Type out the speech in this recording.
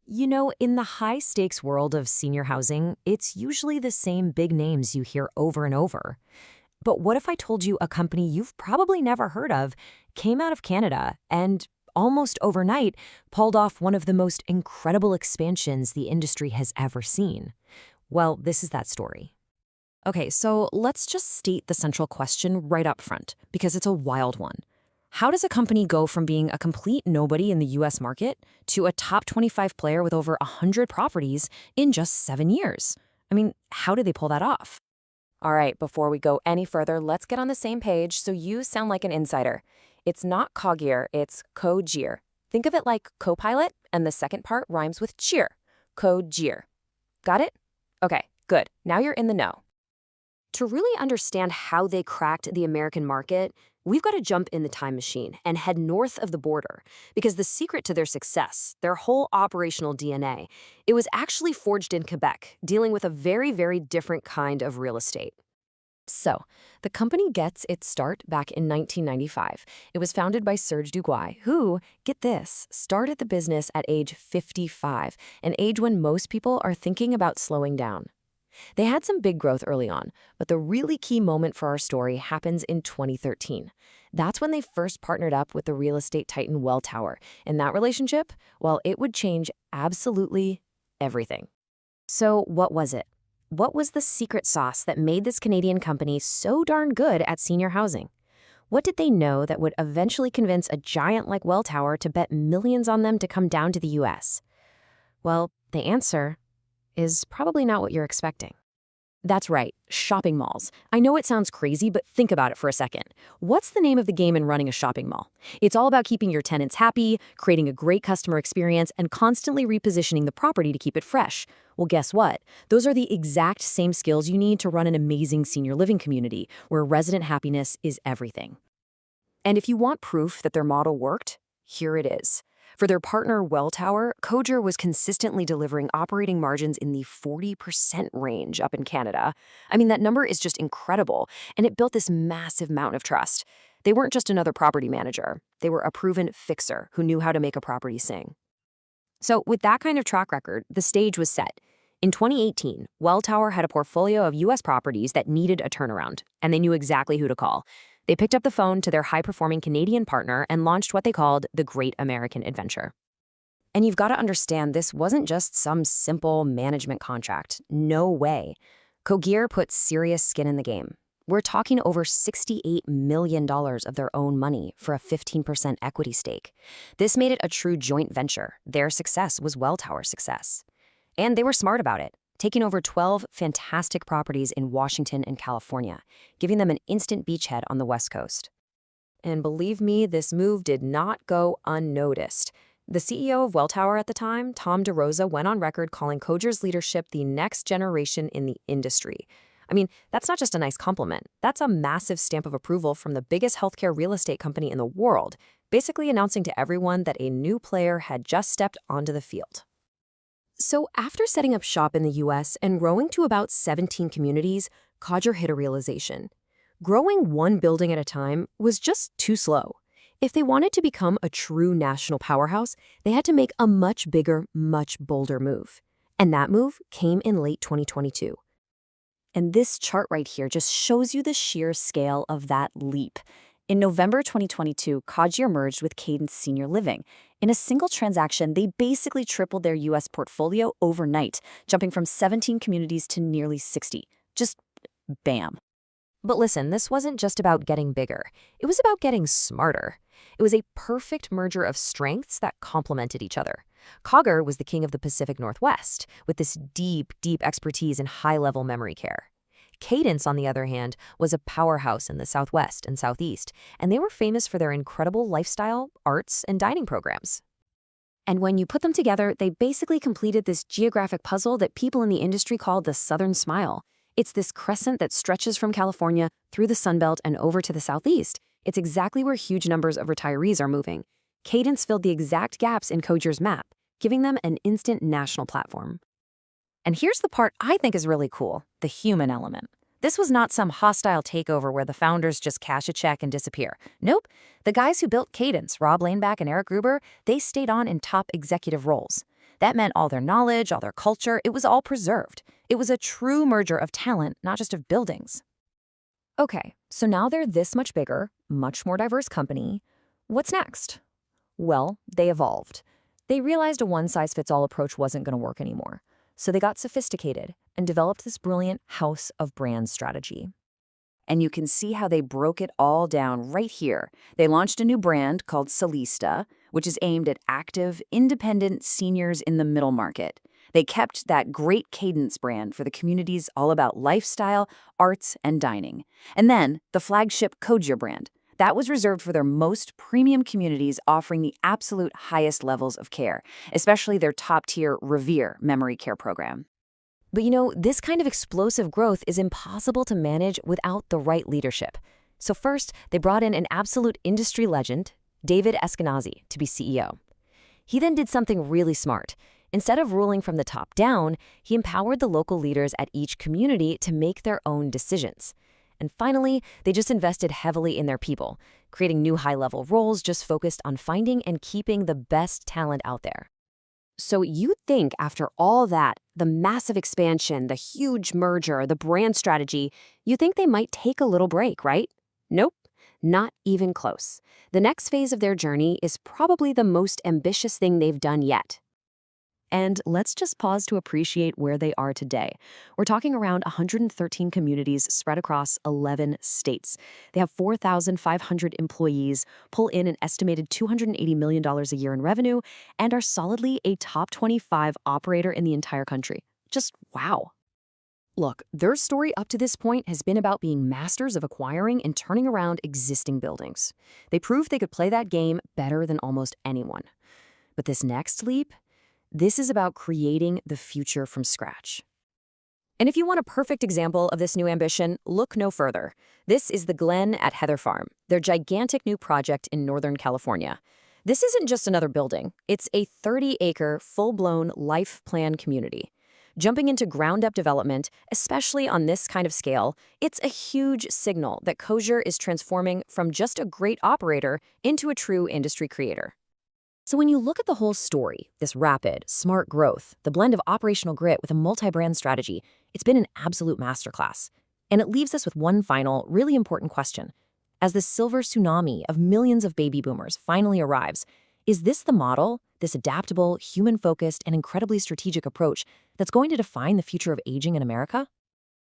You know, in the high-stakes world of senior housing, it's usually the same big names you hear over and over. But what if I told you a company you've probably never heard of came out of Canada and almost overnight pulled off one of the most incredible expansions the industry has ever seen? Well, this is that story. Okay, so let's just state the central question right up front, because it's a wild one. How does a company go from being a complete nobody in the US market to a top 25 player with over 100 properties in just 7 years? I mean, how do they pull that off? All right, before we go any further, let's get on the same page so you sound like an insider. It's not Cogir, it's Cogir. Think of it like co-pilot, and the second part rhymes with cheer. Cogir. Got it? Okay, good. Now you're in the know. To really understand how they cracked the American market, we've got to jump in the time machine and head north of the border, because the secret to their success, their whole operational DNA, it was actually forged in Quebec, dealing with a very, very different kind of real estate. So, the company gets its start back in 1995. It was founded by Serge Duguay, who, get this, started the business at age 55, an age when most people are thinking about slowing down. They had some big growth early on, but the really key moment for our story happens in 2013. That's when they first partnered up with the real estate titan Welltower, and that relationship, well, it would change absolutely everything. So what was it? What was the secret sauce that made this Canadian company so darn good at senior housing? What did they know that would eventually convince a giant like Welltower to bet millions on them to come down to the US? Well, the answer is probably not what you're expecting. That's right, shopping malls. I know it sounds crazy, but think about it for a second. What's the name of the game in running a shopping mall? It's all about keeping your tenants happy, creating a great customer experience, and constantly repositioning the property to keep it fresh. Well, guess what? Those are the exact same skills you need to run an amazing senior living community, where resident happiness is everything. And if you want proof that their model worked, here it is. For their partner Welltower, Cogir was consistently delivering operating margins in the 40% range up in Canada. I mean, that number is just incredible, and it built this massive mountain of trust. They weren't just another property manager. They were a proven fixer who knew how to make a property sing. So with that kind of track record, the stage was set. In 2018, Welltower had a portfolio of U.S. properties that needed a turnaround, and they knew exactly who to call. They picked up the phone to their high-performing Canadian partner and launched what they called the Great American Adventure. And you've got to understand, this wasn't just some simple management contract. No way. Cogir put serious skin in the game. We're talking over $68 million of their own money for a 15% equity stake. This made it a true joint venture. Their success was Welltower's success. And they were smart about it, taking over 12 fantastic properties in Washington and California, giving them an instant beachhead on the West Coast. And believe me, this move did not go unnoticed. The CEO of Welltower at the time, Tom DeRosa, went on record calling Cogir's leadership the next generation in the industry. I mean, that's not just a nice compliment. That's a massive stamp of approval from the biggest healthcare real estate company in the world, basically announcing to everyone that a new player had just stepped onto the field. So after setting up shop in the US and growing to about 17 communities, Cogir hit a realization. Growing one building at a time was just too slow. If they wanted to become a true national powerhouse, they had to make a much bigger, much bolder move. And that move came in late 2022. And this chart right here just shows you the sheer scale of that leap. In November 2022, Cogir merged with Cadence Senior Living. In a single transaction, they basically tripled their U.S. portfolio overnight, jumping from 17 communities to nearly 60. Just bam. But listen, this wasn't just about getting bigger. It was about getting smarter. It was a perfect merger of strengths that complemented each other. Cogir was the king of the Pacific Northwest, with this deep, deep expertise in high-level memory care. Cadence, on the other hand, was a powerhouse in the Southwest and Southeast, and they were famous for their incredible lifestyle, arts, and dining programs. And when you put them together, they basically completed this geographic puzzle that people in the industry call the Southern Smile. It's this crescent that stretches from California through the Sunbelt and over to the Southeast. It's exactly where huge numbers of retirees are moving. Cadence filled the exact gaps in Cogir's map, giving them an instant national platform. And here's the part I think is really cool, the human element. This was not some hostile takeover where the founders just cash a check and disappear. Nope. The guys who built Cadence, Rob Laneback and Eric Gruber, they stayed on in top executive roles. That meant all their knowledge, all their culture, it was all preserved. It was a true merger of talent, not just of buildings. Okay, so now they're this much bigger, much more diverse company. What's next? Well, they evolved. They realized a one-size-fits-all approach wasn't going to work anymore. So they got sophisticated and developed this brilliant house of brands strategy. And you can see how they broke it all down right here. They launched a new brand called Solista, which is aimed at active, independent seniors in the middle market. They kept that great Cadence brand for the communities all about lifestyle, arts, and dining. And then the flagship Cogir brand. That was reserved for their most premium communities offering the absolute highest levels of care, especially their top-tier Revere memory care program. But you know, this kind of explosive growth is impossible to manage without the right leadership. So first, they brought in an absolute industry legend, David Eskenazy, to be CEO. He then did something really smart. Instead of ruling from the top down, he empowered the local leaders at each community to make their own decisions. And finally, they just invested heavily in their people, creating new high-level roles just focused on finding and keeping the best talent out there. So you'd think after all that, the massive expansion, the huge merger, the brand strategy, you think they might take a little break, right? Nope, not even close. The next phase of their journey is probably the most ambitious thing they've done yet. And let's just pause to appreciate where they are today. We're talking around 113 communities spread across 11 states. They have 4,500 employees, pull in an estimated $280 million a year in revenue, and are solidly a top 25 operator in the entire country. Just wow. Look, their story up to this point has been about being masters of acquiring and turning around existing buildings. They proved they could play that game better than almost anyone. But this next leap? This is about creating the future from scratch. And if you want a perfect example of this new ambition, look no further. This is the Glen at Heather Farm, their gigantic new project in Northern California. This isn't just another building. It's a 30-acre, full-blown life plan community. Jumping into ground-up development, especially on this kind of scale, it's a huge signal that Cogir is transforming from just a great operator into a true industry creator. So when you look at the whole story, this rapid, smart growth, the blend of operational grit with a multi-brand strategy, it's been an absolute masterclass. And it leaves us with one final, really important question. As the silver tsunami of millions of baby boomers finally arrives, is this the model, this adaptable, human-focused, and incredibly strategic approach that's going to define the future of aging in America?